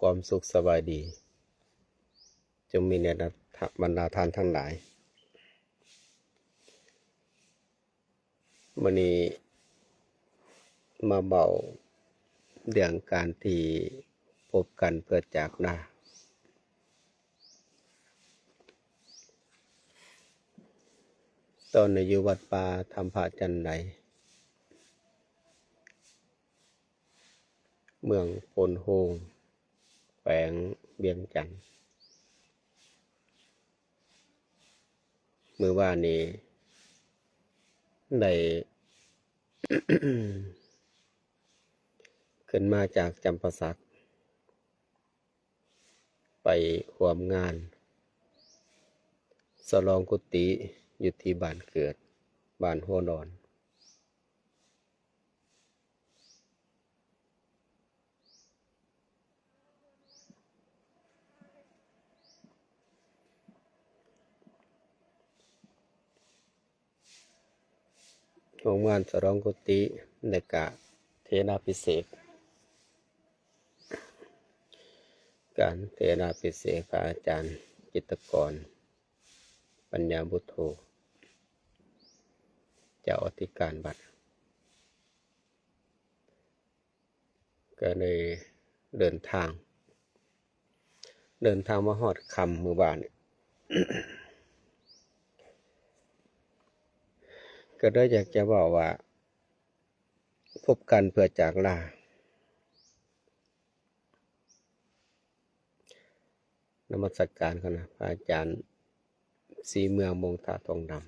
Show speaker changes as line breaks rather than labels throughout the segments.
ความสุขสบายดีจงมีแด่บรรดาท่านทั้งหลายมื้อนี้มาเบาเรื่องการที่พบกันเพื่อจากหน้าตอนอยู่วัดป่าธรรมพระจันไดเมืองโพนโฮงแขวงเวียงจันทน์มื้อวานนี้ได้ ขึ้นมาจากจำปาสักไปร่วมงานฉลองกุฏิอยู่ที่บ้านเกิดบ้านหัวดอนร่วมงานฉลองกุฏิในกะเทนาภิเษกการเทนาภิเษกพระอาจารย์จิตรกรปัญญาบุตโธเจ้าอธิการบัตรก็เลยเดินทางมาฮอดคำมื้อบ้าน ก็ได้อยากจะบอกว่าพบกันเพื่อจากลานมัสการเขานะพระอาจารย์ศรีเมืองมงทาทองดำ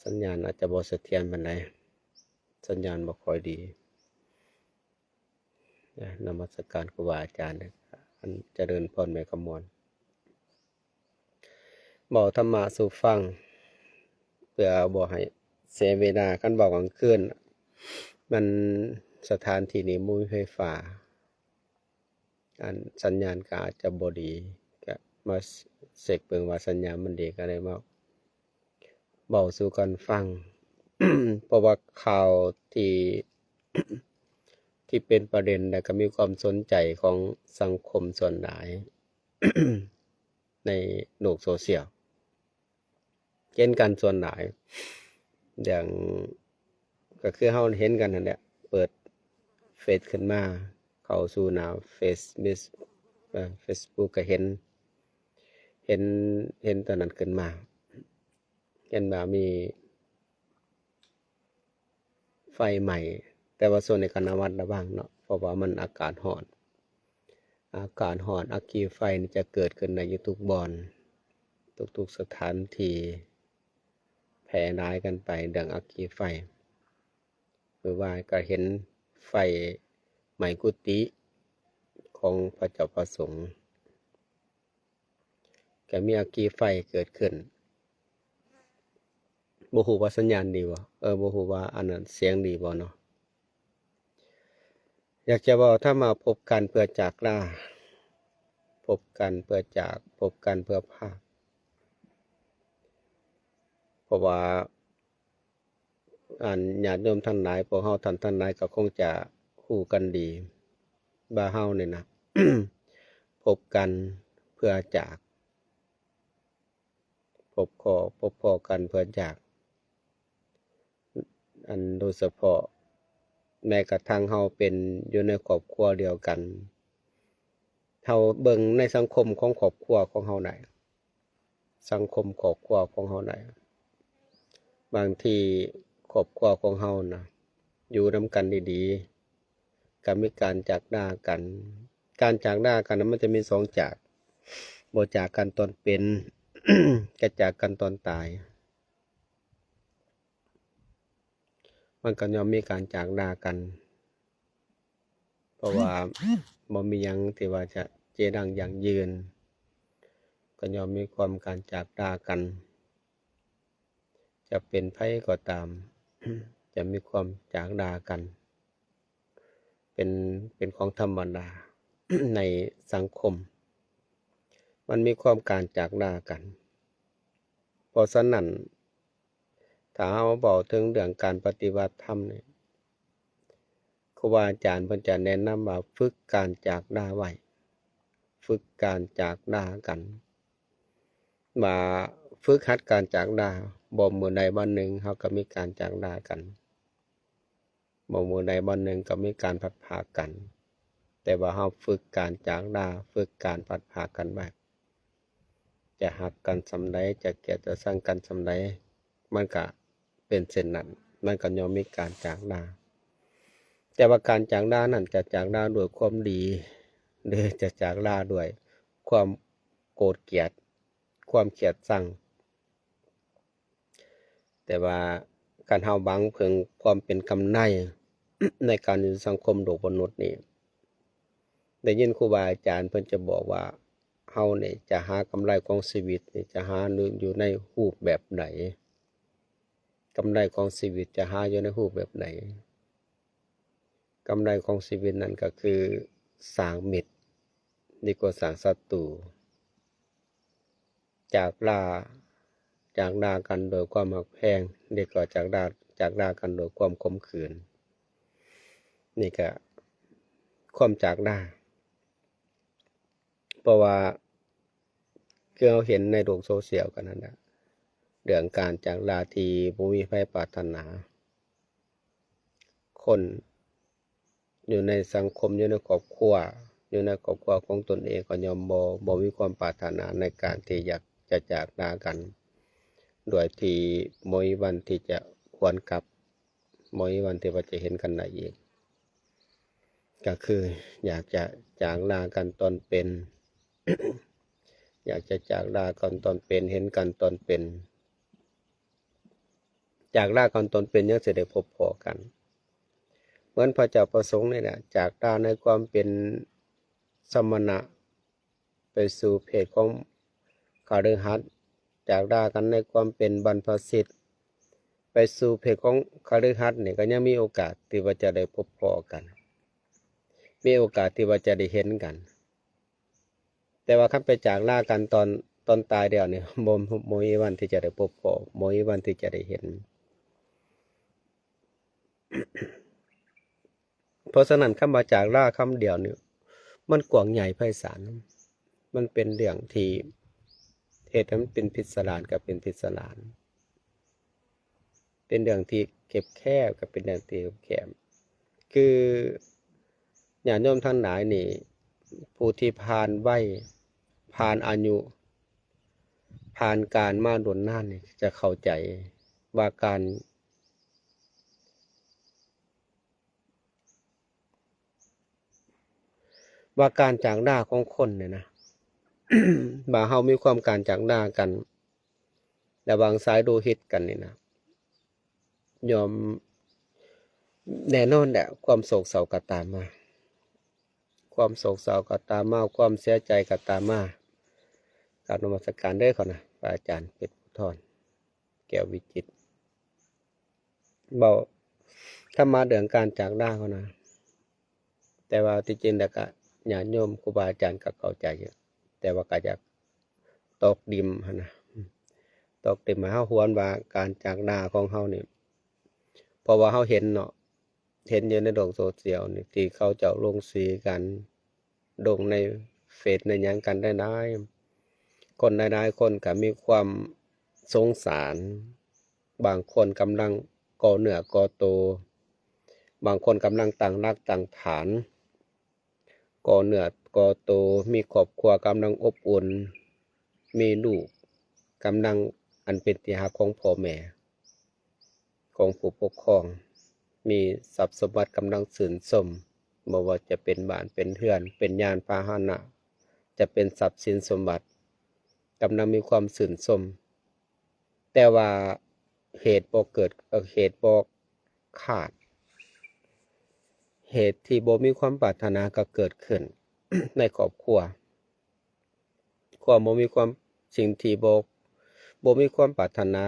สัญญาณอาจจะบ่เสถียรปานใดสัญญาณบ่ค่อยดีนมัสการครูบาอาจารย์อันเจริญพรแม่ขมวลบอกธรรมะสู่ฟังเพื่อบ่ให้เสียเวลาคันบอกกลางคืนมันสถานที่นี้บ่มีไฟฟ้าอันสัญญาณก็อาจจะบ่ดีก็มาเช็คเบิ่งว่าสัญญาณมันดีก็เลยมาเว้าสู่กันฟัง เพราะว่าข่าวที่เป็นประเด็นและก็มีความสนใจของสังคมส่วนหลาย ในโลกโซเชียลเห็นกันส่วนหลายอย่างก็คือเฮาเห็นกันนั่นแหละเปิดเฟซขึ้นมาเข้าสู่หน้าFacebook ก็เห็นตอนนั้นขึ้นมาเห็นว่ามีไฟใหม่แต่ว่าส่วนในการระมัดระวังเนาะเพราะว่ามันอากาศร้อนอัคคีไฟนี่จะเกิดขึ้นในทุกบ่อนทุกสถานที่แผ่หลายกันไปดังอัคคีไฟหรือว่าก็เห็นไฟไหม้กุฏิของพระเจ้าประสงค์ก็มีอัคคีไฟเกิดขึ้นบ่ฮู้ว่าสัญญาณดีบ่บ่ฮู้ว่าอันนั้นเสียงดีบ่เนาะอยากจะบอกถ้ามาพบกันเพื่อจากลาพบกันเพื่อจากพบกันเพื่อพากเพราะว่าอันญาติโยมท่านหลายพวกเฮาท่านหลายก็คงจะฮู้กันดีว่าเฮานี่นะ พบกันเพื่อจากพบพ้อกันเพื่อจากอันโดยเฉพาะแม้กระทั่งเฮาเป็นอยู่ในครอบครัวเดียวกันเฮาเบิ่งในสังคมของครอบครัวของเฮาได้สังคมครอบครัวของเฮาได้บางทีครอบครัวของเฮานะอยู่นำกันดีๆก็มีการจากหน้ากันการจากหน้ากันนั้นมันจะมี2จากบ่จากกันตอนเป็น ก็จากกันตอนตายมันก็ย่อมมีการจากหน้ากันเพราะว่าบ่มีหยังที่ว่าจะเจรังยั่งยืนก็ย่อมมีความการจากหน้ากันจะเป็นไผก็ตาม จะมีความจากหน้ากันเป็นของธรรมดา ในสังคมมันมีความการจากหน้ากันเพราะฉะนั้นถ้าเราบอกถึงเรื่องการปฏิบัติธรรมเนี่ย ครูบาอาจารย์เพิ่นจะแนะนำว่าฝึกการจากลาไว้ฝึกการจากลากันว่าฝึกหัดการจากลาบ่มื้อใดวันหนึ่งเฮาก็มีการจากลากันบ่มื้อใดวันหนึ่งก็มีการพลัดพรากกันแต่ว่าเฮาฝึกการจากลาฝึกการพลัดพรากกันไว้จะฮักกันส่ำใดจะเกลียดจะชังกันส่ำใดมันก็เป็นเช่นนั้นมันก็ย่อมมีการจากลาแต่ว่าการจากลานั้นจะจากลาด้วยความดีหรือจะจากลาด้วยความโกรธเกลียดความเกลียดชังแต่ว่าการเฮาหวังเพิ่งความเป็นกำไน ในการอยู่สังคมโลกมนุษย์นี่ได้ยินครูบาอาจารย์เพิ่นจะบอกว่าเฮานี่จะหากำไรของชีวิตนี่จะหาอยู่ในรูปแบบไหนกำไรของชีวิตจะหาอยู่ในรูปแบบไหนกำไรของชีวิตนั้นก็คือสร้างมิตรดีกว่าสร้างศัตรูจากลากันโดยความหักแพงดีกว่าจากลากันโดยความขมขื่นนี่ก็ความจากลาเพราะว่าคือเราเห็นในโลกโซเชียลกันนั่นแหละเรื่องการจากลาที่บ่มีไผปรารถนาคนอยู่ในสังคมอยู่ในครอบครัวของตนเองก็ย่อมบ่มีความปรารถนาในการที่อยากจะจากลากันโดยที่บ่มีวันที่จะหวนกลับบ่มีวันที่ว่าจะเห็นกันได้อีกก็คืออยากจะจากลากันตอนเป็น อยากจะจากลากันตอนเป็นเห็นกันตอนเป็นจากลากันตอนเป็นยังสิได้พบพอกันเหมือนพระเจ้าประสงค์นี่แหละจากลาในความเป็นสมณะไปสู่เพศของคฤหัสถ์จากลากันในความเป็นบรรพชิตไปสู่เพศของคฤหัสถ์นี่ก็ยังมีโอกาสที่ว่าจะได้พบพอกันมีโอกาสที่ว่าจะได้เห็นกันแต่ว่าคันไปจากลากันตอนตายเดียวนี่บ่มีวันที่จะได้พบพอบ่มีวันที่จะได้เห็น เพราะฉะนั้นคำว่าจากลาคำเดียวนี่มันกว้างใหญ่ไพศาลมันเป็นเรื่องที่เหตุให้มันเป็นพิสดารกับเป็นพิสดารเป็นเรื่องที่เก็บแคบกับเป็นเรื่องที่เก็บแคบคือญาติโยมทั้งหลายนี่ผู้ที่ผ่านวัยผ่านอายุผ่านการมาโดนนานนี่จะเข้าใจว่าการจากลาของคนเนี่ยนะ บ่าเฮามีความการจากลากันระหว่างสายโลหิตกันนี่นะยอมแน่นอนแหละความโศกเศร้าก็ตามมาความโศกเศร้าก็ตามมาความเสียใจก็ตามมากราบนมัสการเด้อเขานะพระอาจารย์เป็ดพุทธรแก้ววิจิตรเบาถ้ามาเรื่องการจากลาเขานะแต่ว่าที่จริงแล้วก็ญาติโยมครูบาอาจารย์ก็เข้าใจอยู่แต่ว่าก็อยากตอกดิมหั้นนะตอกดิมให้เฮาฮวนว่าการจากลาของเฮานี่เพราะว่าเฮาเห็นเนาะเห็นอยู่ในโลกโซเชียลนี่ที่เขาเจ้าลงสีกันลงในเฟซในหยังกันได้คนหลายๆคนก็มีความสงสารบางคนกำลังก่อเนื้อก่อโตบางคนกำลังตั้งรากตั้งฐานก่อเนื้อก่อโตมีครอบครัวกำลังอบอุ่นมีลูกกำลังอันเป็นที่รักของพ่อแม่ของผู้ปกครองมีทรัพย์สมบัติกำลังสื่นสมบ่ว่าจะเป็นบ้านเป็นเรือนเป็นยานพาหนะจะเป็นทรัพย์สินสมบัติกำลังมีความสื่นสมแต่ว่าเหตุบ่เกิดเหตุบ่ขาดเหตุที่บ่มีความปรารถนาก็เกิดขึ้น ในครอบครัวความบ่มีความสิ่งที่บ่มีความปรารถนา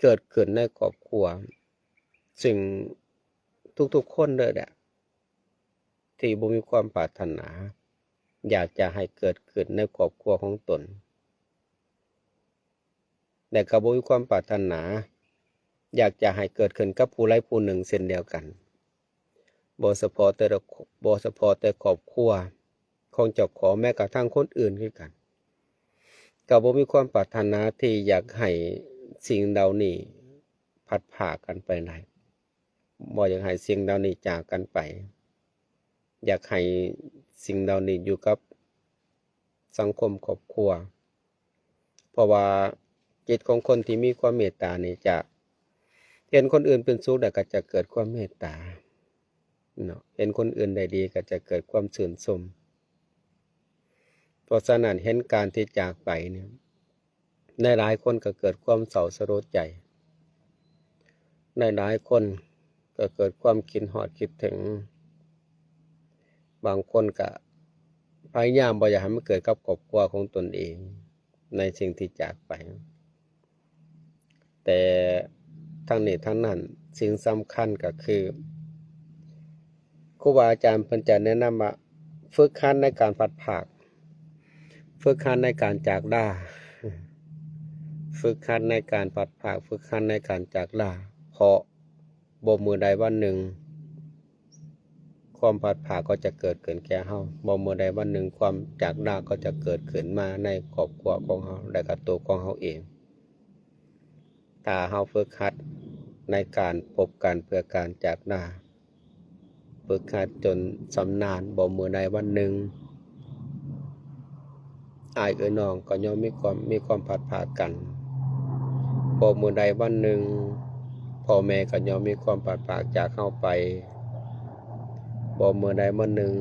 เกิดขึ้นในครอบครัวซึ่งทุกๆคนเลยแหละที่บ่มีความปรารถนาอยากจะให้เกิดขึ้นในครอบครัวของตนแต่ก็บ่มีความปรารถนาอยากจะให้เกิดขึ้นกับผู้ใดผู้หนึ่งเช่นเดียวกัน บ่เฉพาะแต่ครอบครัวของเจ้าของแม้กระทั่งคนอื่นคือกันก็บ่มีความปรารถนาที่อยากให้สิ่งเหล่านี้พัดพรากกันไปไหนบ่อยากให้สิ่งเหล่านี้จากกันไปอยากให้สิ่งเหล่านี้อยู่กับสังคมครอบครัวเพราะว่าจิตของคนที่มีความเมตตานี่จะเห็นคนอื่นเป็นสุขแล้วก็จะเกิดความเมตตาเนาะเห็นคนอื่นได้ดีก็จะเกิดความชื่นชมเพราะฉะนั้นเห็นการที่จากไปเนี่ยในหลายคนก็เกิดความเศร้าสลดใจในหลายคนก็เกิดความคิดฮอดคิดถึงบางคนก็พยายามบ่อยากให้มันเกิดกับครอบครัวของตนเองในสิ่งที่จากไปแต่ทั้งนี้ทั้งนั้นสิ่งสำคัญก็คือครูบาอาจารย์เพิ่นจะแนะนำว่าฝึกหัดในการพัดภาคฝึกหัดในการจากลาฝึกหัดในการพัดภาคฝึกหัดในการจากลาเพราะบ่มื้อใดวันหนึ่งความพัดภาคก็จะเกิดขึ้นแก่เฮาบ่มื้อใดวันหนึ่งความจากลาก็จะเกิดขึ้นมาในครอบครัวของเฮาและก็ตัวของเฮาเองถ้าเฮาฝึกหัดในการพบกันเพื่อการจากลาฝึกหัดจนชำนาญบ่มื้อใดวันหนึ่งอ้ายเอ๋ยน้องก็ย่อมมีความพัดภาคกันบ่มื้อใดวันหนึ่งพ่อแม่ก็ย่อมมีความพัดภาคจากเฮาไปบ่มื้อใดมื้อหนึ่ง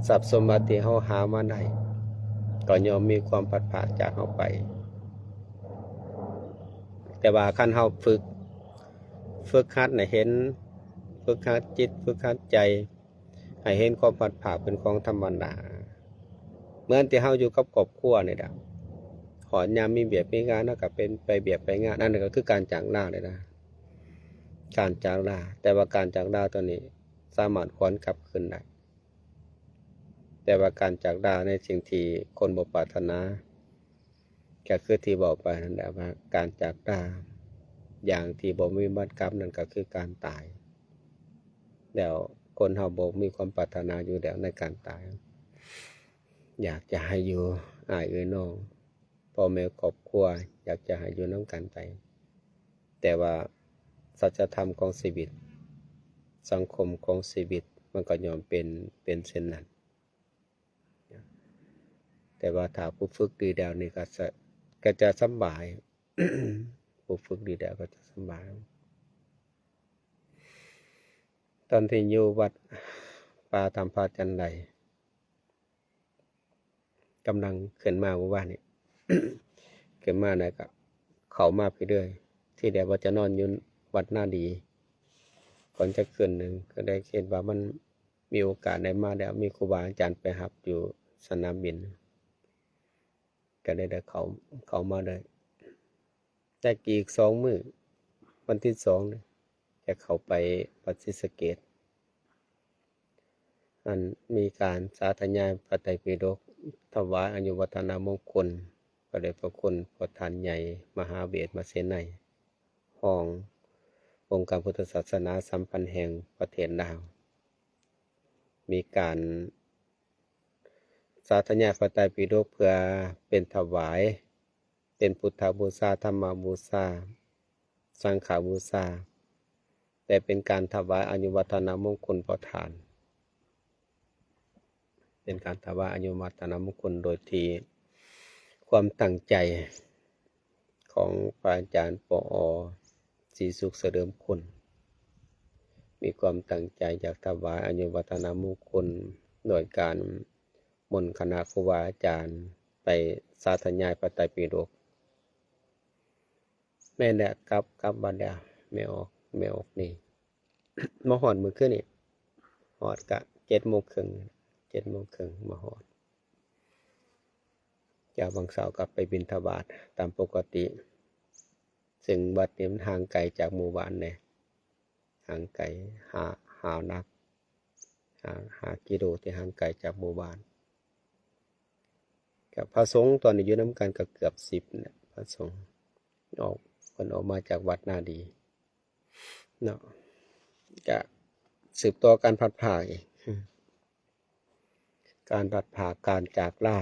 ทรัพย์สมบัติที่เฮาหามาได้ก็ย่อมมีความพัดภาคจากเฮาไปแต่ว่าคันเฮาฝึกหัดให้เห็นฝึกหัดจิตฝึกหัดใจให้เห็นความพัดภาคเป็นของธรรมดาเหมือนที่เฮาอยู่กับครอบครัวนี่ล่ะหอนยามมีเบียดมีงานแล้วก็เป็นไปเบียดไปงานนั่นก็คือการจากลาเลยนะการจากลาแต่ว่าการจากลาตัวนี้สามารถหวนกลับคืนได้แต่ว่าการจากลาในสิ่งที่คนบ่ปรารถนาก็คือที่บอกไปนั่นแหละว่าการจากลาอย่างที่บ่มีบัดกลับนั่นก็คือการตายแล้วคนเฮาบ่มีความปรารถนาอยู่แล้วในการตายอยากจะให้อยู่อ้ายเอ๋ยน้องพ่อแม่ครอบครัวอยากจะให้อยู่นำกันไปแต่ว่าสัจธรรมของชีวิตสังคมของชีวิตมันก็ยอมเป็นเช่นนั้นแต่ว่าถ้าผู้ฝึกดีแล้วนี่ก็จะสบาย ผู้ฝึกดีแล้วก็จะสบายตอนที่อยู่วัดป่าธรรมภาจันไดกำลังขึ้นมาเมื่อวานนี้ ขึ้นมานะก็เข้ามาไปเรื่อยที่เดี๋ยวว่าจะนอนอยู่วัดหน้าดีก่อนจะขึ้นหนึ่งก็ได้คิดว่ามันมีโอกาสได้มาแล้วมีครูบาอาจารย์ไปรับอยู่สนามบินก็ได้เขามาเลยแต่อีก2 มื้อวันที่2เนี่ยจะเข้าไปวัดศรีสะเกษอันมีการสาธยายพระไตรปิฎกถวายอายุวัฒนมงคลพระเดชพระคุณพระทานใหญ่มหาเวทมาเสนัยห้ององค์การพุทธศาสนาสัมพันธ์แห่งประเทศลาวมีการสาธยายพระไตรปิฎกเพื่อเป็นถวายเป็นพุทธบูชาธรรมบูชาสังฆบูชาแต่เป็นการถวายอายุวัฒนมงคลประทานเป็นการถวายอายุวัฒนมงคลโดยที่ความตั้งใจของพระอาจารย์ปอ.ศรีสุขเสริมคุณมีความตั้งใจอยากถวายอายุวัฒนมงคลโดยการมนต์คณะครูบาอาจารย์ไปสาธยายพระไตรปิฎกแม่แหละกลับบ้านแล้วไม่ออกนี่ มาหอดมื้อคืนนี่หอดกะ7:30มาหอดจากบางเสาร์กลับไปบิณฑบาตตามปกติซึ่งวัดนี้มันห่างไกลจากหมู่บ้านแน่ห่างไกลหานักหากิโลที่ห่างไกลจากหมู่บ้านกับพระสงฆ์ตอนนี้อยู่นำกันก็เกือบ10เนี่ยพระสงฆ์เพิ่นออกมาจากวัดนาดีเนาะก็ สืบต่อการพัดพรากอีกการพัดพรากการจากลา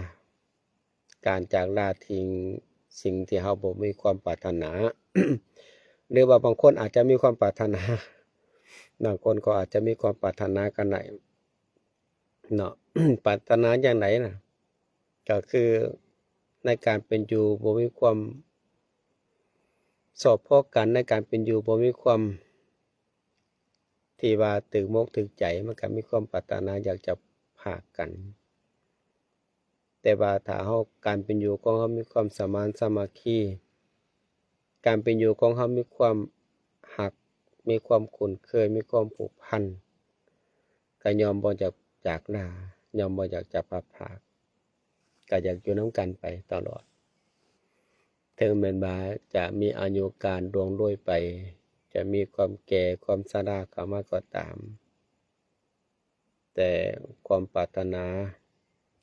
การจากลาทิ้งสิ่งที่เฮาบ่มีความปรารถนา หรือว่าบางคนอาจจะมีความปรารถนาบางคนก็อาจจะมีความปรารถนากันได้เนาะ ปรารถนาอย่างไหนน่ะก็คือในการเป็นอยู่บ่มีความสอบพอกันในการเป็นอยู่บ่มีความที่ว่าถึกมกถึกใจมันก็มีความปรารถนาอยากจะพากกัน แต่ว่าถ้าเฮาการเป็นอยู่ของเฮามีความสมานสามัคคีการเป็นอยู่ของเฮามีความรักมีความคุ้นเคยมีความผูกพันก็ยอมบ่อยากจากลายอมบ่อยากจะพลัดพรากก็อยากอยู่นำกันไปตลอดถึงแม้ว่าจะมีอายุการล่วงโรยไปจะมีความแก่ความชราเข้ามาก็ตามแต่ความปรารถนา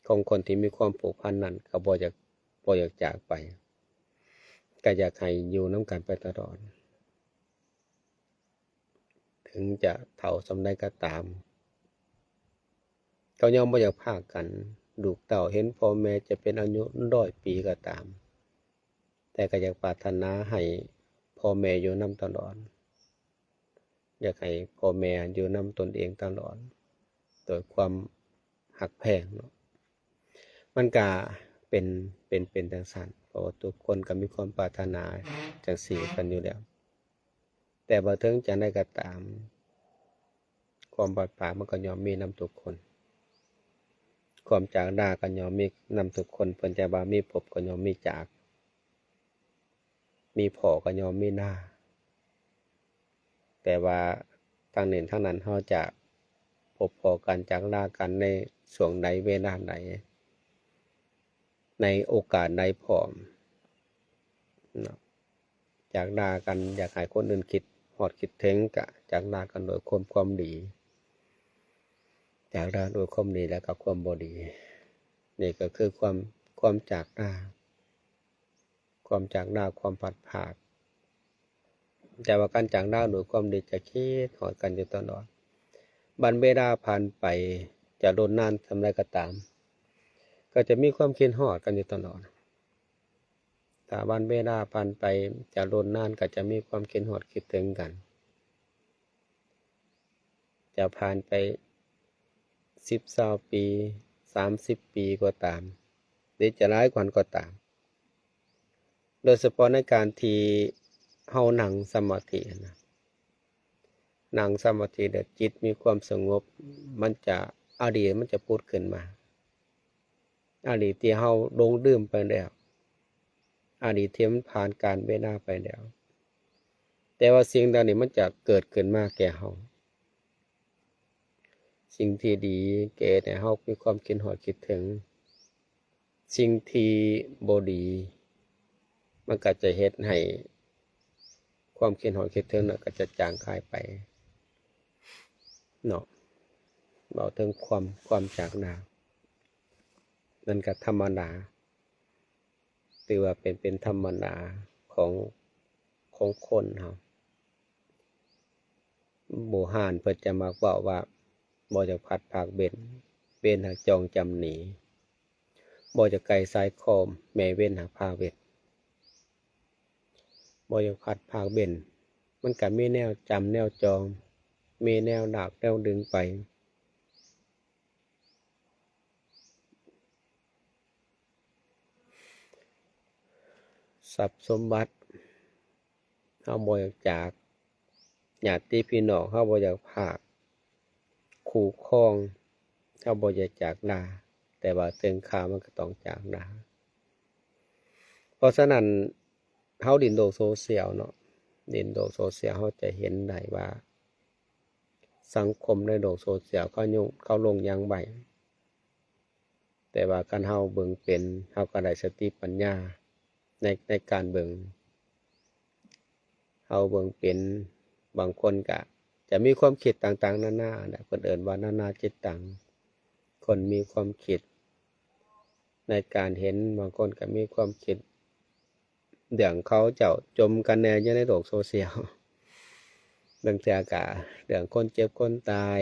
ของคนที่มีความผูกพันนั้นก็บ่อยากจากไปก็อยากให้อยู่นำกันไปตลอดถึงจะเฒ่าส่ำใดก็ตามเขายอมบ่อยากพรากกันลูกเต้าเห็นพ่อแม่จะเป็นอายุ100 ปีก็ตามแต่ก็อยากปรารถนาให้พ่อแม่อยู่นำตลอดอยากให้พ่อแม่อยู่นำตนเองตลอดโดยความรักแพงเนาะมันก็เป็นจังซั่นเพราะว่าทุกคนก็มีความปรารถนาจั่งซี้กันอยู่แล้วแต่บ่ถึงจั่งใดก็ตามความพลัดพรากมันก็ย่อมมีนำทุกคนความจากลาก็ย่อมมีนำทุกคนเพิ่นจะว่ามีพบก็ย่อมมีจากมีพ้อก็ย่อมมีหน้าแต่ว่าทางนี้ทางนั้นเฮาจะพบพ้อกันจากลากันในช่วงใดเวลาใดในโอกาสใดพร้อมเนาะจากลากันอยากให้คนอื่นคิดฮอดคิดถึงก็จากลากันโดยความดีจากลาโดยความดีแล้วก็ความบ่ดีนี่ก็คือความจากลาความพลัดพรากแต่ว่าการจากลาโดยความดีจะคิดฮอดกันอยู่ตลอดบัดเวลาผ่านไปจะโดนนานส่ำใดก็ตามก็จะมีความคิดฮอดกันอยู่ตลอดถ้าวันเวลาผ่านไปจะโดนนานก็จะมีความคิดฮอดคิดถึงกันจะผ่านไป10-20 ปี30 ปีก็ตามหรือจะหลายกว่านั้นก็ตามโดยเฉพาะในการที่เฮานั่งสมาธินะนั่งสมาธิแล้วจิตมีความสงบมันจะอดีตมันจะผุดขึ้นมาอดีตที่เฮาหลงลืมไปแล้วอดีตที่มันผ่านการเวลาไปแล้วแต่ว่าสิ่งเหล่านี้มันจะเกิดขึ้นมาแก่เฮาสิ่งที่ดีแก่ให้เฮามีความคิดฮอดคิดถึงสิ่งที่บ่ดีมันก็จะเฮ็ดให้ความคิดฮอดคิดถึงนั้นก็จะจางคายไปเนาะเว้าถึงความจากลานั่นก็ธรรมดาถือว่าเป็นธรรมดาของคนเฮาโบราณเพิ่นจะมักเว้าว่าบ่อยากพลัดพรากเว้นหากจองจำหนีบ่อยากไกลสายคอมแม่เว้นหากพาเวทบ่อยากพลัดพรากเว้นมันก็มีแนวจำแนวจองมีแนวดากแนวดึงไปทรัพย์สมบัติเฮาบ่อยากจากญาติพี่น้องเฮาบ่อยากพรากคู่ครองเฮาบ่อยากจากลาแต่ว่าถึงคราวมันก็ต้องจากลาเพราะฉะนั้นเฮาเล่นโลกโซเชียลเนาะเล่นโลกโซเชียลเฮาจะเห็นได้ว่าสังคมในโลกโซเชียลเขาลงอย่างไว้แต่ว่าคันเฮาเบิ่งเป็นเฮาก็ได้สติปัญญาในการเบิ่งเฮาเบิ่งเป็นบางคนก็จะมีความคิดต่างๆนานาน่ะเพิ่นเอิ้นว่านานาจิตตังคนมีความคิดในการเห็นบางคนก็มีความคิดเรื่องเขาเจ้าจมกันแน่อยู่ในโลกโซเชียล บางเทื่อก็เรื่องคนเจ็บคนตาย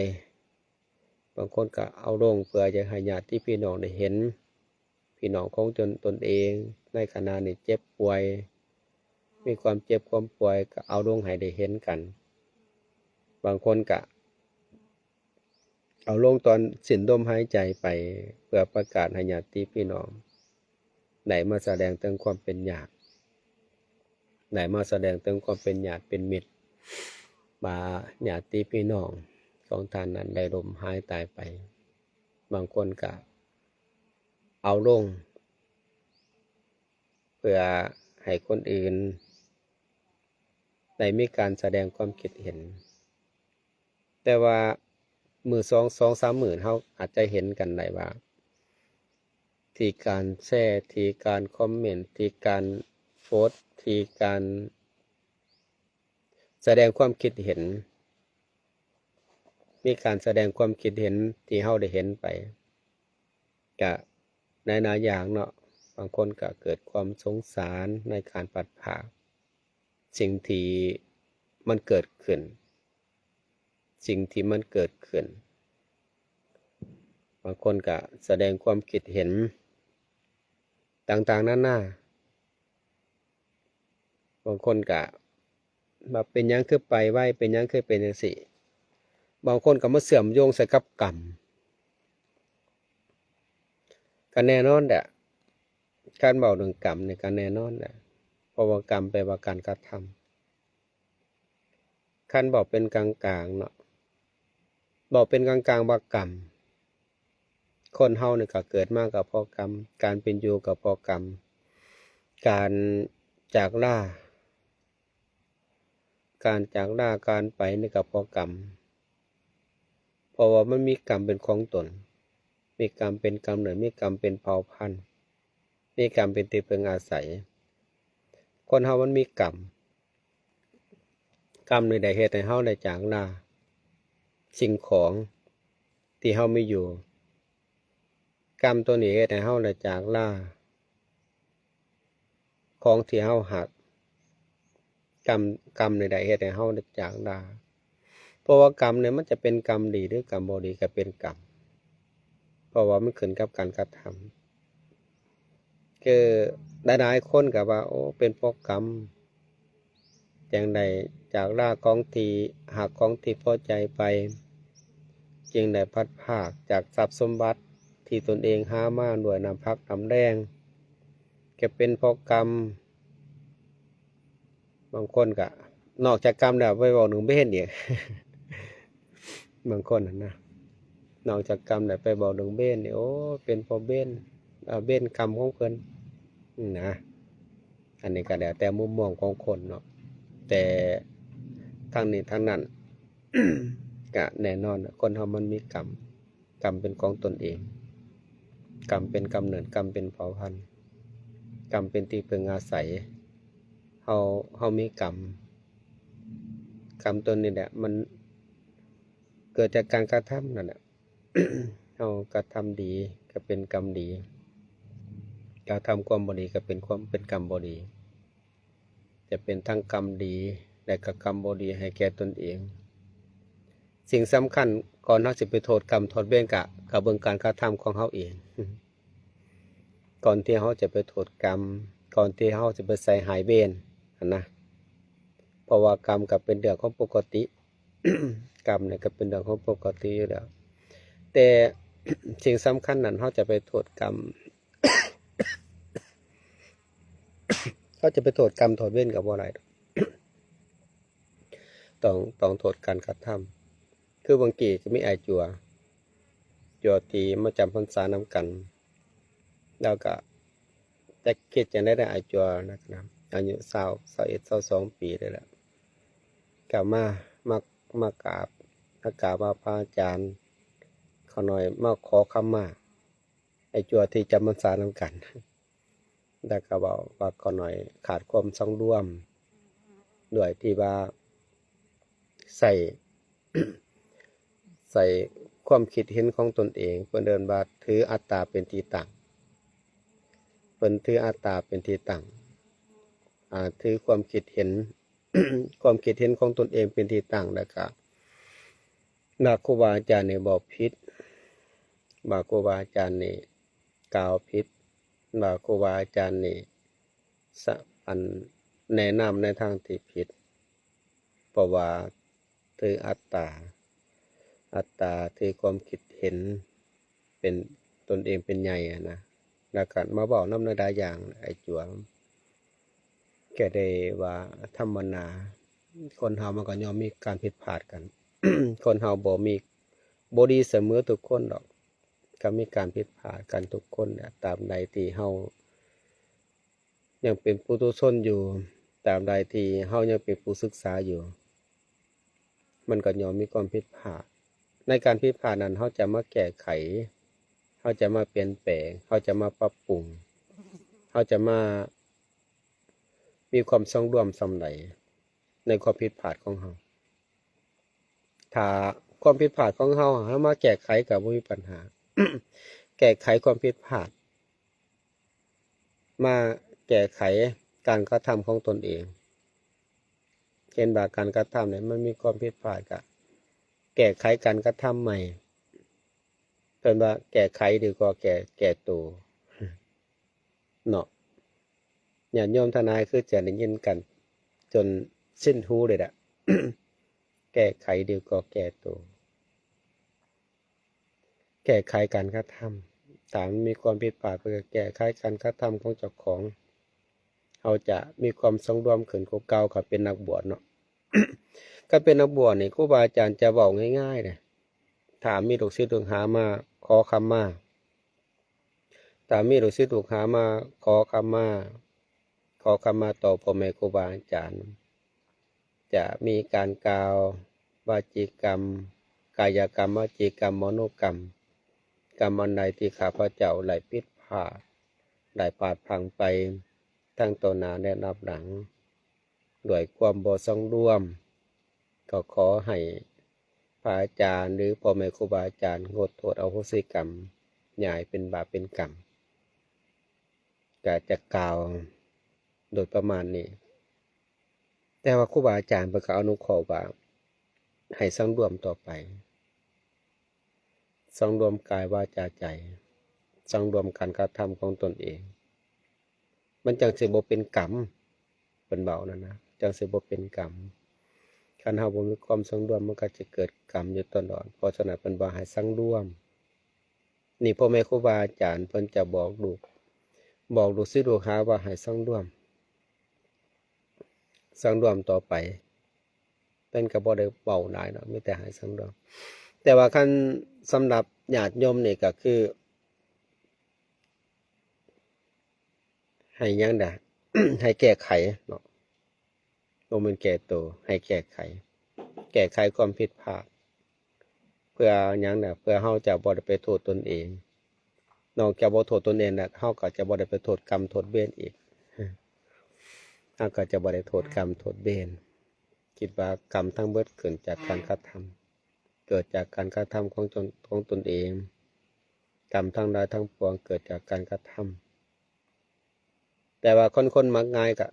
บางคนก็เอาลงเพื่อจะให้ญาติพี่น้องได้เห็นพี่น้องของตนเองในขณะนี้เจ็บป่วยมีความเจ็บความป่วยก็เอาลงให้ได้เห็นกันบางคนก็เอาลงตอนสิ้นลมหายใจไปเพื่อประกาศให้ญาติพี่น้องได้มาแสดงถึงความเป็นญาติได้มาแสดงถึงความเป็นญาติเป็นมิตรว่าญาติพี่น้องของท่านนั้นได้ล้มหายตายไปบางคนก็เอาลงเพื่อให้คนอื่นได้มีการแสดงความคิดเห็นแต่ว่ามือ2-3 มื้อเฮาอาจจะเห็นกันได้ว่าที่การแชร์ที่การคอมเมนต์ที่การโพสต์ที่การแสดงความคิดเห็นมีการแสดงความคิดเห็นที่เฮาได้เห็นไปก็หลายๆอย่างเนาะบางคนก็เกิดความสงสารในการปัดผ่าสิ่งที่มันเกิดขึ้นบางคนก็แสดงความคิดเห็นต่างๆนานาบางคนก็มาเป็นหยังคือไปไว้เป็นหยังคือเป็นจังซี่บางคนก็มาเสื่อมโยงใส่กับกรรมก็แน่นอนแหละการเว้าเรื่องกรรมนี่ก็แน่นอนแหละเพราะว่ากรรมแปลว่าการกระทำคันบอกเป็นกลางๆเนาะบอกเป็นกลางๆว่ากรรมคนเฮานี่ก็เกิดมาก็เพราะกรรมการเป็นอยู่ก็เพราะกรรมการจากลาการไปนี่ก็เพราะกรรมเพราะว่ามันมีกรรมเป็นของตนมีกรรมเป็นกำเนิดมีกรรมเป็นเผ่าพันธุ์มีกรรมเป็นที่พึ่งอาศัยคนเฮามันมีกรรมนี่ได้เฮ็ดให้เฮาได้จากลาสิ่งของที่เฮามีอยู่กรรมตัวนี้เฮ็ดให้เฮาได้จากลาของที่เฮาหักกรรมนี่ได้เฮ็ดให้เฮาได้จากลาเพราะว่ากรรมเนี่ยมันจะเป็นกรรมดีหรือกรรมบ่ดีก็เป็นกรรมเพราะว่ามันขึ้นกับการกระทำคือหลายๆคนก็ว่าโอ้เป็นเพราะกรรมจังได้จากลาของที่หักของที่พอใจไปจึงได้พลัดพรากจากทรัพย์สมบัติที่ตนเองหามาด้วยน้ำพักน้ำแรงก็เป็นเพราะกรรมบางคนก็นอกจากกรรมแล้วไปบอกหนึ่งเบ้นอีก บางคนนะนอกจากกรรมแล้วไปบอกหนึ่งเบ้นนี่โอ้เป็นเพราะเบ้นกรรมของเพิ่นนะอันนี้ก็แล้วแต่มุมมองของคนเนาะแต่ทางนี้ทางนั้น ก็แน่นอนคนเฮามันมีกรรมเป็นของตนเองกรรมเป็นกำเนิดกรรมเป็นเผ่าพันธุ์กรรมเป็นที่พึ่งอาศัยเฮามีกรรมตัวนี้แหละมันเกิดจากการกระทำนั่นแหละ เฮากระทำดีก็เป็นกรรมดีการทำความบ่ดีก็เป็นกรรมบ่ดีจะเป็นทั้งกรรมดีและก็กรรมบ่ดีให้แก่ตนเองสิ่งสำคัญก่อนเฮาสิไปโทษกรรมโทษเวรก็เบิ่งการกระทำของเฮาเอง ก่อนที่เฮาจะไปโทษกรรมก่อนที่เฮาจะไปใส่หายเวรนะเพราะว่ากรรมก็เป็นเรื่องของปกติ กรรมเนี่ยก็เป็นเรื่องของปกติอยู่แล้วแต่ สิ่งสำคัญนั้นเฮาจะไปโทษกรรม เขาจะไปโทษกรรมโทษเวรกับว่าอะไร ต้องโทษการกระทำคือบางกีก็มีไอจัวที่มาจำพรรษานำกันแล้วก็จะคิดจะได้ไอจัวนะครับอายุ21-22 ปีได้แล้วกลับมากราบว่าพระอาจารย์เขาหน่อยมาขอคำมาไอจัวที่จำพรรษานำกันแล้วก็บอกว่าเขาหน่อยขาดความสำรวมด้วยที่ว่าใส่ ความคิดเห็นของตนเองเพิ่นเดินว่าถืออัตตาเป็นที่ตั้งเพิ่นถืออัตตาเป็นที่ตั้งถือความคิดเห็น ความคิดเห็นของตนเองเป็นที่ตั้งแล้วก็นักครูบาอาจารย์นี่บอกผิดบาครูบาอาจารย์นี่กล่าวผิดบาครูบาอาจารย์นี่สะอันแนะนำในทางที่ผิดเพราะว่าถืออัตตาถือความคิดเห็นเป็นตนเองเป็นใหญ่นะแล้วก็มาบอกน้ำนาดาอย่างไอ้จัวแกได้ว่าธรรมนาคนเฮามันก็ย่อมมีการผิดพลาดกัน คนเฮาบ่ดีเสมอทุกคนดอกก็มีการผิดพลาดกันทุกคนเนี่ยตามใดที่เฮายังเป็นปุถุชนอยู่ตามใดที่เฮายังเป็นผู้ศึกษาอยู่มันก็ย่อมมีความผิดพลาดในการผิดพลาดนั้นเฮาจะมาแก้ไขเฮาจะมาเปลี่ยนแปลงเฮาจะมาปรับปรุงเฮาจะมามีความสำรวมสำไรในความผิดพลาดของเฮาถ้าความผิดพลาดของเฮามาแก้ไขก็บ่มีปัญหา แก้ไขความผิดพลาดมาแก้ไขการกระทำของตนเองเช่นว่าการกระทำเนี่ยมันมีความผิดพลาดก็แก้ไขการกระทำใหม่เพิ่นว่าแก้ไขดีกว่าแก้ตัวเนาะญาติโยมทนายคือจะได้ยินกันจนสิ้นหูเลยล่ะ แก้ไขดีกว่าแก้ตัวแก้ไขการกระทำถ้ามันมีความผิดพลาดเพื่อแก้ไขการกระทำของเจ้าของเราจะมีความสำรวมขึ้นกว่าเก่าก็เป็นนักบวชเนาะ ก็เป็นนักบวชนี่ครูบาอาจารย์จะบอกง่ายๆเลยถามมีลูกศิษย์ลูกหามาขอคำมาถามมีลูกศิษย์ลูกหามาขอคำมาต่อพ่อแม่ครูบาอาจารย์จะมีการกล่าววาจีกรรมกายกรรมวจีกรรมมโนกรรมกรรมอันใดที่ข้าพเจ้าได้ผิดพลาดได้พลาดพลั้งไปทั้งต่อหน้าและนับหลังด้วยความบ่สำรวมก็ขอให้พระอาจารย์หรือพ่อแม่ครูบาอาจารย์งดโทษอโหสิกรรมอย่าให้เป็นบาปเป็นกรรมก็จะกล่าวโดยประมาณนี้แต่ว่าครูบาอาจารย์เพิ่นก็อนุเคราะห์ว่าให้สำรวมต่อไปสำรวมกายวาจาใจสำรวมการกระทำของตนเองมันจังสิบ่เป็นกรรมเป็นเบานะจังสิบ่เป็นกรรมคันเฮาบ่มีความสำรวมมันก็จะเกิดกรรมอยู่ตลอดเพราะฉะนั้นเพิ่นบ่ให้สำรวมนี่พ่อแม่ครูบาอาจารย์เพิ่นจะบอกลูกศิษย์ลูกหาว่าให้สำรวมต่อไปเพิ่นก็บ่ได้เว้าหลายเนาะมีแต่ให้สำรวมแต่ว่าคันสำหรับญาติโยมนี่ก็คือให้ยังได้ ให้แก้ไขเนาะบ่แม่นแก้ตัวให้แก้ไขความผิดพลาดเพื่อหยังน่ะเพื่อเฮาจะบ่ได้ไปโทษตนเองนอกจากบ่โทษตนเองน่ะเฮาก็จะบ่ได้ไปโทษกรรมโทษเวรอีกเฮาก็จะบ่ได้โทษกรรมโทษเวรคิดว่ากรรมทั้งเบิดเกิดจากการกระทำเกิดจากการกระทำของตนเองกรรมทั้งหลายทั้งปวงเกิดจากการกระทำแต่ว่าคนมักง่ายก็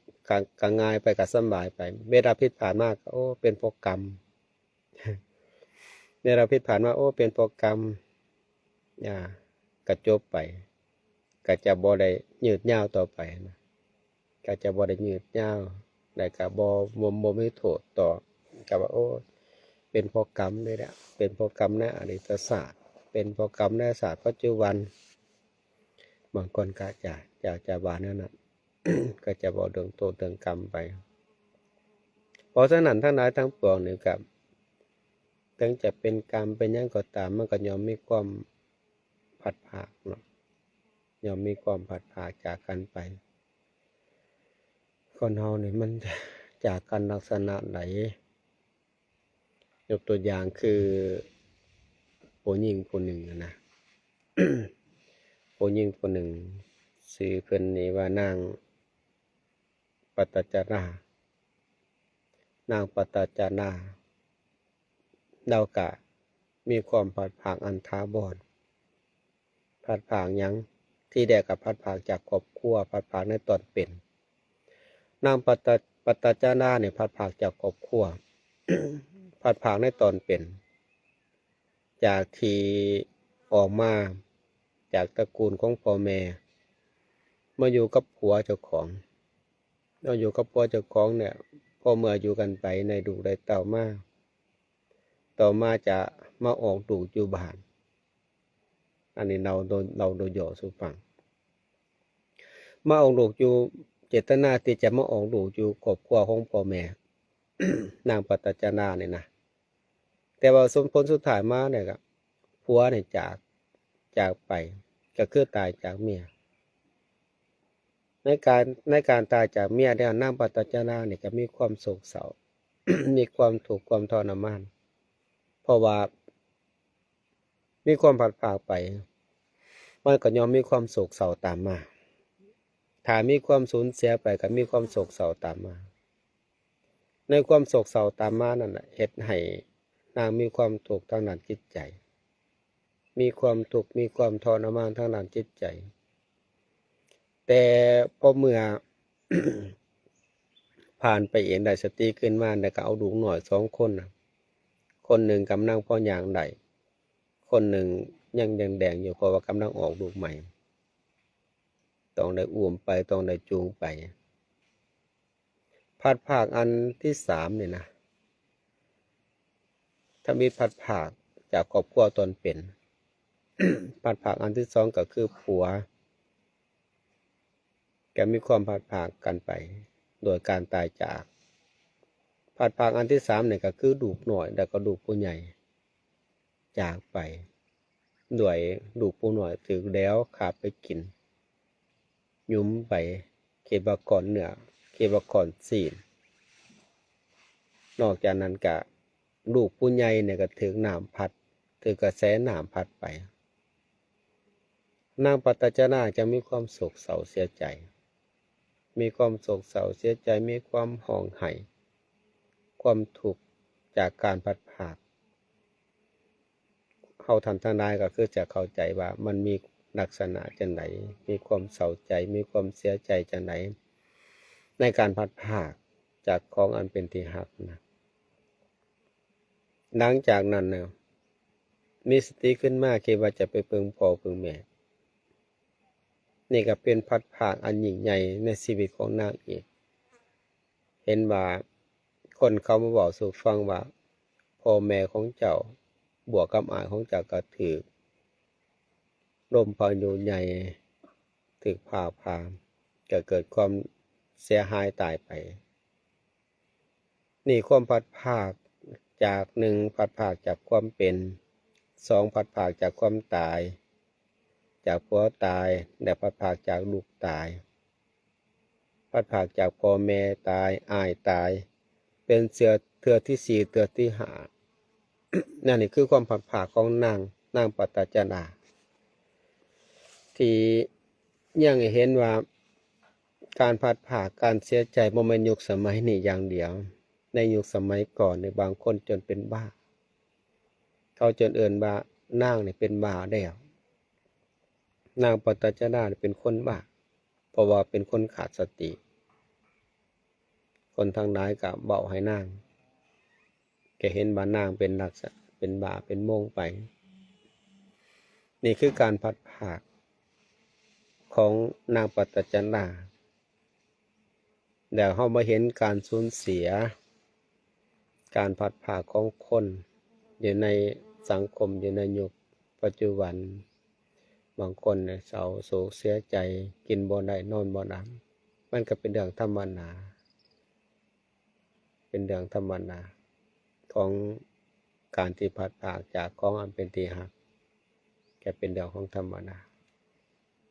ง่ายไปก็สบายไปเวลาผิดพลาดมากโอ้เป็นเพราะกรรม เวลาผิดพลาดมาโอ้เป็นเพราะกรรมก็จบไปก็จะบ่ได้ยืดยาวต่อไปนะก็จะบ่ได้ยืดยาวแล้วก็บ่มีโทษต่อก็ว่าโอ้เป็นเพราะกรรมนี่แหละเป็นเพราะกรรมในอดีตศาสตร์เป็นเพราะกรรมในศาสตร์ปัจจุบันบางคนก็จะว่านั่นน่ะ ก็จะบ่เรื่องโทษเรื่องกรรมไปเพราะฉะนั้นทั้งหลายทั้งปวงนี่ครับถึงจะเป็นกรรมเป็นหยังก็ตามมันก็ย่อมมีความพัดภาคเนาะย่อมมีความพัดภาคจากกันไปคนเฮานี่มัน จากกันลักษณะไหนยกตัวอย่างคือผู้หญิงผู้หนึ่งนะ ผู้หญิงผู้หนึ่งชื่อเพิ่นนี่ว่านางปัตตจารานางปัตตจาราเราก็มีความพัดภาคอันถาวรพัดภาคหยังที่แดกกับพัดภาคจากครอบครัวพัดภาคในตอนเป็นนางปัตต ปัตตจานาเนี่ยพัดผากจากครอบครัว พัดผากในตอนเป็น จากที่ออกมาจากตระกูลของพ่อแม่มาอยู่กับผัวเจ้าของเราอยู่กับผัวเจ้าของเนี่ยพอเมื่ออยู่กันไปในดูกได้เต่ามาต่อมาจะมาออกดูกอยู่บ้านอันนี้เราโดยย่อสู่ฟังมาออกดูกอยู่เจตนาที่จะมาออกดูกอยู่ครอบครัวของพ่อแม่ นางปัตตจานาเนี่ยนะแต่ว่าสมผลสุดท้ายมาเนี่ยก็ผัวเนี่ยจากไปก็คือตายจากเมียในการตายจากเมียเนี่ยนางปัตตจานาเนี่ยก็มีความโศกเศร้า มีความทุกข์ความทรมานเพราะว่ามีความผัดผากไปมันก็ย่อมมีความโศกเศร้าตามมาถ้ามีความสูญเสียไปก็มีความโศกเศร้าตามมาในความโศกเศร้าตามมานั่นแหละเฮ็ดให้นางมีความทุกข์ทางด้านจิตใจมีความทุกข์มีความทรมานทางด้านจิตใจแต่พอเมื่อ ผ่านไปเองได้สติขึ้นมาแล้วก็เอาลูกหน่อย2 คนน่ะคนหนึ่งกำลังพอย่างได้คนหนึ่งยังแดงอยู่เพราะว่ากำลังออกลูกใหม่ต้องได้อุ้มไปต้องได้จูงไปพัดผากอันที่3เนี่ยนะถ้ามีพัดผากจากครอบครัวตนเป็น พัดผากอันที่2ก็คือผัวแกมีความพัดผากกันไปโดยการตายจากพัดผากอันที่3เนี่ยก็คือลูกหน่อยแล้วก็ลูกผู้ใหญ่จากไปด้วยลูกผู้หน่อยถือแล้วขาบไปกินยุ้มไปเก็บว่าก่อนเนื้อเก็บว่าก่อนศีลนอกจากนั้นก็ลูกผู้ใหญ่เนี่ยก็ถือน้ำพัดถือกระแสน้ำพัดไปนางปัตตจานาจะมีความโศกเศร้าเสียใจมีความโศกเศร้าเสียใจมีความห่องไห้ความทุกข์จากการพัดผากเขาทำทางใดก็คือจะเข้าใจว่ามันมีลักษณะจังไหนมีความเศร้าใจมีความเสียใจจังไหนในการพัดผากจากของอันเป็นที่รักนะหลังจากนั้นเนี่ยมีสติขึ้นมาคิดว่าจะไปเพิ่งพ่อเพิ่งแม่นี่ก็เป็นพัดผากอันยิ่งใหญ่ในชีวิตของนางเอกเห็นว่าคนเขามาบอกสู่ฟังว่าพ่อแม่ของเจ้าบวกกับอายของเจ้าก็ถือลมพายุใหญ่ถือผ่าพามก็เกิดความเสียหายตายไปนี่ความพัดผากจาก1พัดผากจากความเป็น2พัดผากจากความตายจากผัวตายและพัดผากจากลูกตายพัดผากจากพ่อแม่ตายอ้ายตายเป็นเทื่อที่4เทื่อที่5 นั่นนี่คือความพัดผากของนางปัตตจานาที่ยังเห็นว่าการพัดผากการเสียใจบ่แม่นยุคสมัยนี้อย่างเดียวในยุคสมัยก่อนในบางคนจนเป็นบ้าเขาจนเอิ้นว่านางนี่เป็นบ้าแล้วนางปัตตจานาเป็นคนบ้าเพราะว่าเป็นคนขาดสติคนทางหลายก็เว้าให้นางแกเห็นว่านางเป็นลักษณะเป็นบ้าเป็นโมงไปนี่คือการพัดผากของนางปัตตจานาแล้วเฮามาเห็นการสูญเสียการพัดผากของคนอยู่ในสังคมอยู่ในยุคปัจจุบันบางคนเนี่ยเศร้าโศกเสียใจกินบ่ได้นอนบ่หลับมันก็เป็นเรื่องธรรมดาเป็นเรื่องธรรมดาของการที่พัดผากจากของอันเป็นที่รักก็เป็นเรื่องของธรรมดา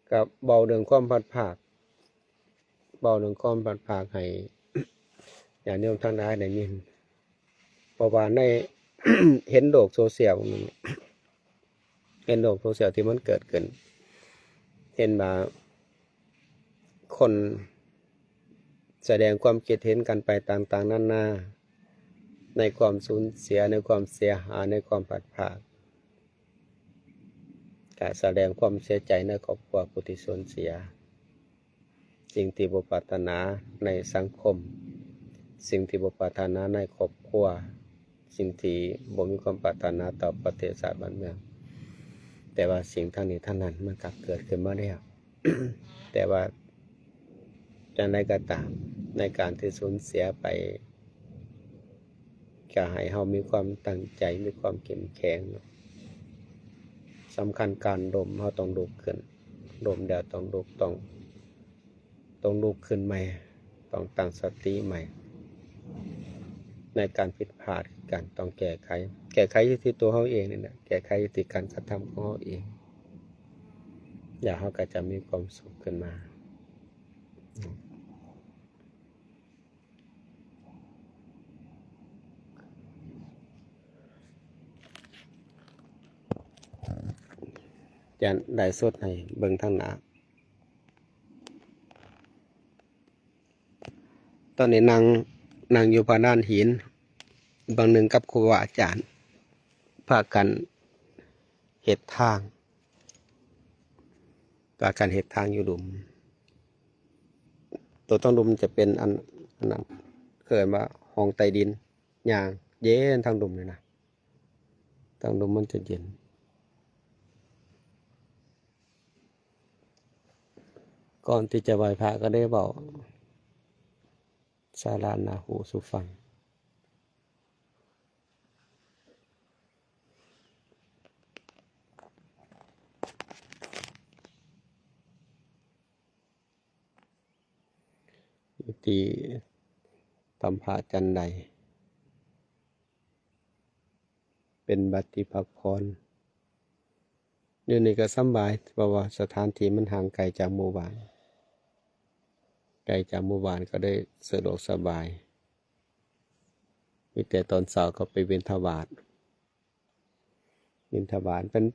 ก็เบาเรื่องความพัดผากเบาเรื่องความพัดผากให้ อย่างโยมทั้งหลายได้ยินเพราะว่าใน เห็นโลกโซเชียลนี่เห็นโลกโซเชียลที่มันเกิดขึ้นเห็นว่าคนแสดงความคิดเห็นกันไปต่างๆนานาในความสูญเสียในความเสียหายในความพัดผากการแสดงความเสียใจในครอบครัวผู้ที่สูญเสียสิ่งที่บ่ปรารถนาในสังคม สิ่งที่บ่ปรารถนาในครอบครัวสิ่งที่บ่มีความปรารถนาต่อประเทศชาติบ้านเมืองแต่ว่าสิ่งทั้งนี้ทั้งนั้นมันก็เกิดขึ้นมาแล้ว แต่ว่าจังไดก็ตามในการที่สูญเสียไปก็ให้เฮามีความตั้งใจมีความเข้มแข็งสำคัญการล้มเฮาต้องลุกขึ้นล้มแล้วต้องลุกต้องลุกขึ้นใหม่ต้องตั้งสติใหม่ในการผิดพลาดกันต้องแก้ไขอยู่ที่ตัวเฮาเองนี่แหละแก้ไขอยู่ที่การกระทำของเฮาเองแล้วเฮาก็จะมีความสุขขึ้นมาจะได้สดให้เบิ่งทางหน้าตอนนี้นั่งอยู่พาด้านหินบางหนึ่งกับครูบาอาจารย์พากันเฮ็ดทางอยู่หลุมตัวต้องหลุมจะเป็นอันนั้นเกิดว่าห้องใต้ดินย่างเย็นทางหลุมเลยนะทางหลุมมันจะเย็นก่อนที่จะไหว้พระก็ได้บอกสารานาหูสุฟังอยู่ที่ตำผาจันไดเป็นบัดที่พักผ่อนอยู่นี่ก็สำบายเพราะว่าสถานที่มันห่างไกลจากหมู่บ้านก็ได้สะดวกสบายมีแต่ตอนเช้าก็ไปบิณฑบาตเ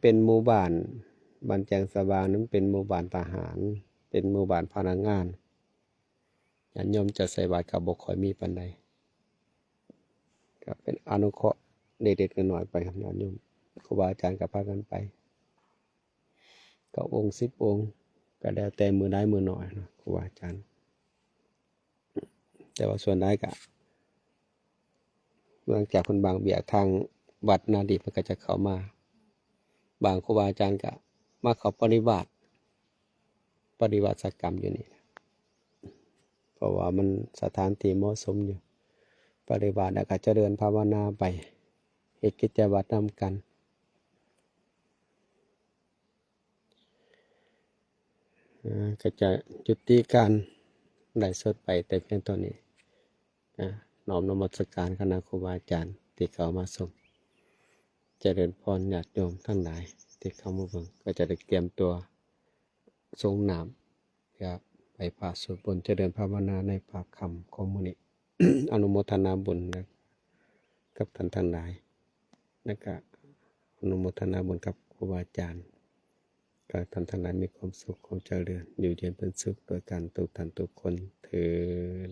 ป็นหมู่บ้านบ้านแจงสว่างนั้นเป็นหมู่บ้านทหารเป็นหมู่บ้านพนักงานญาติโยมจะใส่บาตรก็บ่ค่อยมีปานใดก็เป็นอนุเคราะห์เด็กๆน้อยๆไปครับญาติโยมครูบาอาจารย์ก็พากันไปก็องค์10องค์ก็แล้วแต่มือได้มือน้อยนะครูบาอาจารย์แต่ว่าส่วนได้ก็หลังจากคนบางเบียทางวัดนาดีมันก็จะเข้ามาบางครูบาอาจารย์ก็มาเข้าปฏิบัติสักกรรมอยู่นี่เพราะว่ามันสถานที่เหมาะสมอยู่ปฏิบัติแล้วก็เจริญภาวนาไปเฮ็ดกิจวัตรนำกันก็จะยุติการไลฟ์สดไปแต่เพียงเท่านี้น้อมนมัสการคณะครูบาอาจารย์ที่เข้ามาส่งเจริญพรญาติโยมทั้งหลายที่เข้ามาเบิ่งก็จะได้เตรียมตัวทรงน้ำเพื่อไปพาสวดมนต์เจริญภาวนาในภาคค่ำของมื้อนี้ อนุโมทนาบุญกับท่านทั้งหลายแล้วก็อนุโมทนาบุญกับครูบาอาจารย์ก็ท่านทั้งหลายมีความสุขความเจริญอยู่เย็นเป็นสุขโดยการทุกท่านทุกคนเถิด